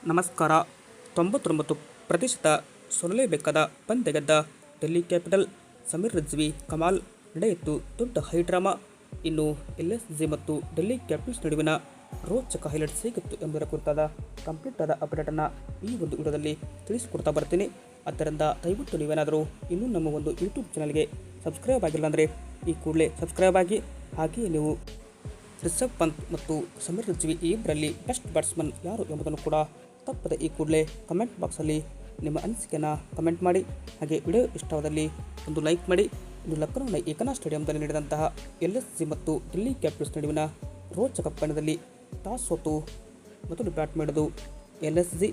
ನಮಸ್ಕಾರ. 99% ಸೋಲಲೇಬೇಕಾದ ಪಂದ್ಯ ಗೆದ್ದ ಡೆಲ್ಲಿ ಕ್ಯಾಪಿಟಲ್. ಸಮೀರ್ ರಿಜ್ವಿ ಕಮಾಲ್ ನಡೆಯಿತು ದೊಡ್ಡ ಹೈಡ್ರಾಮಾ. ಇನ್ನು LSG ಮತ್ತು ಡೆಲ್ಲಿ ಕ್ಯಾಪಿಟಲ್ಸ್ ನಡುವಿನ ರೋಚಕ ಹೈಲೈಟ್ಸ್ ಹೇಗಿತ್ತು ಎಂಬುದರ ಕುರಿತಾದ ಕಂಪ್ಲೀಟ್ ಆದ ಅಪ್ಡೇಟನ್ನು ಈ ಒಂದು ವಿಡಿಯೋದಲ್ಲಿ ತಿಳಿಸಿಕೊಡ್ತಾ ಬರ್ತೀನಿ. ಆದ್ದರಿಂದ ದಯವಿಟ್ಟು ನೀವೇನಾದರೂ ಇನ್ನೂ ನಮ್ಮ ಒಂದು ಯೂಟ್ಯೂಬ್ ಚಾನಲ್ಗೆ ಸಬ್ಸ್ಕ್ರೈಬ್ ಆಗಿಲ್ಲ ಅಂದರೆ ಈ ಕೂಡಲೇ ಸಬ್ಸ್ಕ್ರೈಬ್ ಆಗಿ. ಹಾಗೆಯೇ ನೀವು ರಿಷಬ್ ಪಂತ್ ಮತ್ತು ಸಮೀರ್ ರಿಜ್ವಿ ಈ ಇಬ್ಬರಲ್ಲಿ ಬೆಸ್ಟ್ ಬ್ಯಾಟ್ಸ್ಮನ್ ಯಾರು ಎಂಬುದನ್ನು ಕೂಡ ತಪ್ಪದೆ ಈ ಕೂಡಲೇ ಕಮೆಂಟ್ ಬಾಕ್ಸಲ್ಲಿ ನಿಮ್ಮ ಅನಿಸಿಕೆಯನ್ನು ಕಮೆಂಟ್ ಮಾಡಿ. ಹಾಗೆ ವಿಡಿಯೋ ಇಷ್ಟವಾದಲ್ಲಿ ಒಂದು ಲೈಕ್ ಮಾಡಿ. ಇನ್ನು ಲಕ್ನೋನ ಏಕನಾ ಸ್ಟೇಡಿಯಂನಲ್ಲಿ ನಡೆದಂತಹ LSG ಮತ್ತು ಡೆಲ್ಲಿ ಕ್ಯಾಪಿಟಲ್ಸ್ ನಡುವಿನ ರೋಚಕ ಪಂದ್ಯದಲ್ಲಿ ಟಾಸ್ ಸೋತು ಮೊದಲು ಬ್ಯಾಟ್ ಮಾಡಿದ್ದು LSG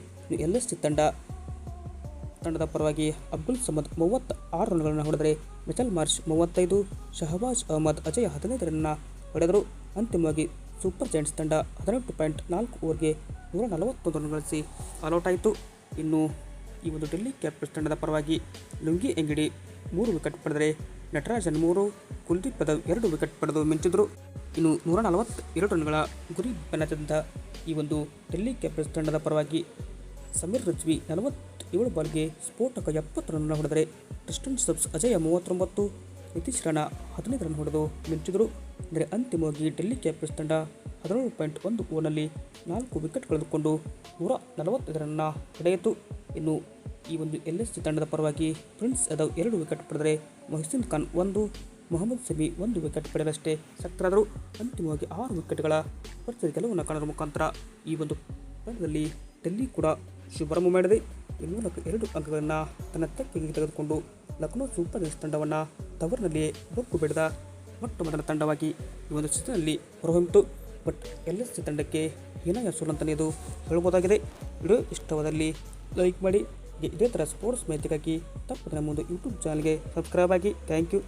ತಂಡದ ಪರವಾಗಿ ಅಬ್ದುಲ್ ಸಮದ್ 36 ರನ್ಗಳನ್ನು ಹೊಡೆದರೆ ಮಿಚೆಲ್ ಮಾರ್ಷ್ 35, ಶಹಬಾಜ್ ಅಹ್ಮದ್ ಅಜಯ್ 15 ರನ್ನ ಹೊಡೆದರು. ಅಂತಿಮವಾಗಿ ಸೂಪರ್ ಜೈಂಟ್ಸ್ ತಂಡ 18.4 ಓವರ್ಗೆ 141 ರನ್ ಗಳಿಸಿ ಆಲ್ಔಟ್ ಆಯಿತು. ಇನ್ನು ಈ ಒಂದು ಡೆಲ್ಲಿ ಕ್ಯಾಪಿಟಲ್ಸ್ ತಂಡದ ಪರವಾಗಿ ಲುಂಗಿ ಎಂಗಿಡಿ 3 ವಿಕೆಟ್ ಪಡೆದರೆ ನಟರಾಜನ್ 3, ಕುಲ್ದೀಪ್ ಯಾದವ್ 2 ವಿಕೆಟ್ ಪಡೆದು ಮಿಂಚಿದರು. ಇನ್ನು 142 ರನ್ಗಳ ಗುರಿ ಬೆನ್ನತ್ತಿದ್ದ ಈ ಒಂದು ಡೆಲ್ಲಿ ಕ್ಯಾಪಿಟಲ್ಸ್ ತಂಡದ ಪರವಾಗಿ ಸಮೀರ್ ರಿಜ್ವಿ 47 ಬಾಲ್ಗೆ ಸ್ಫೋಟಕ 70 ರನ್ ಹೊಡೆದರೆ ಕ್ರಿಸ್ಟನ್ ಸಬ್ಸ್ ಅಜಯ 39, ನಿತೀಶ್ ರಾಣಾ 15 ರನ್ ಹೊಡೆದು ಮಿಂಚಿದರು. ಅಂದರೆ ಅಂತಿಮವಾಗಿ ಡೆಲ್ಲಿ ಕ್ಯಾಪಿಟಲ್ಸ್ ತಂಡ 17.1 ಓವರ್ನಲ್ಲಿ 4 ವಿಕೆಟ್ ಕಳೆದುಕೊಂಡು 145 ರನ್ನ ಪಡೆಯಿತು. ಇನ್ನು ಈ ಒಂದು LSG ತಂಡದ ಪರವಾಗಿ ಪ್ರಿನ್ಸ್ ಯಾದವ್ 2 ವಿಕೆಟ್ ಪಡೆದರೆ ಮೊಹಸಿನ್ ಖಾನ್ 1, ಮೊಹಮ್ಮದ್ ಶಮಿ 1 ವಿಕೆಟ್ ಪಡೆದಷ್ಟೇ ಶಕ್ತರಾದರು. ಅಂತಿಮವಾಗಿ 6 ವಿಕೆಟ್ಗಳ ಭರ್ಜರಿ ಗೆಲುವನ್ನು ಕಾಣುವ ಮುಖಾಂತರ ಈ ಒಂದು ಪಂದ್ಯದಲ್ಲಿ ಡೆಲ್ಲಿ ಕೂಡ ಶುಭಾರಂಭ ಮಾಡಿದೆ. ಈ ಮೂಲಕ 2 ಅಂಕಗಳನ್ನು ತನ್ನ ತೆಕ್ಕೆಗೆ ತೆಗೆದುಕೊಂಡು ಲಕ್ನೋ ಸೂಪರ್ ಜೈಂಟ್ಸ್ ತಂಡವನ್ನು ತವರಿನಲ್ಲಿಯೇ ಬೊಕ್ಕು ಬೆಳೆದ ಮೊಟ್ಟ ಮೊದಲ ತಂಡವಾಗಿ ಈ ಒಂದು ಸೀಸನ್ನಲ್ಲಿ ಹೊರಹೊಮ್ಮಿತು. ಬಟ್ LSG ತಂಡಕ್ಕೆ ಹೀನಾಯ ಸೋಲು ಅಂತಲೇ ಇದು ಹೇಳ್ಬೋದಾಗಿದೆ. ವಿಡಿಯೋ ಇಷ್ಟವಾದಲ್ಲಿ ಲೈಕ್ ಮಾಡಿ. ಇದೇ ಥರ ಸ್ಪೋರ್ಟ್ಸ್ ಮಾಹಿತಿಗಾಗಿ ತಪ್ಪದೆ ನಮ್ಮ ಒಂದು ಯೂಟ್ಯೂಬ್ ಚಾನಲ್ಗೆ ಸಬ್ಸ್ಕ್ರೈಬ್ ಆಗಿ. Thank you.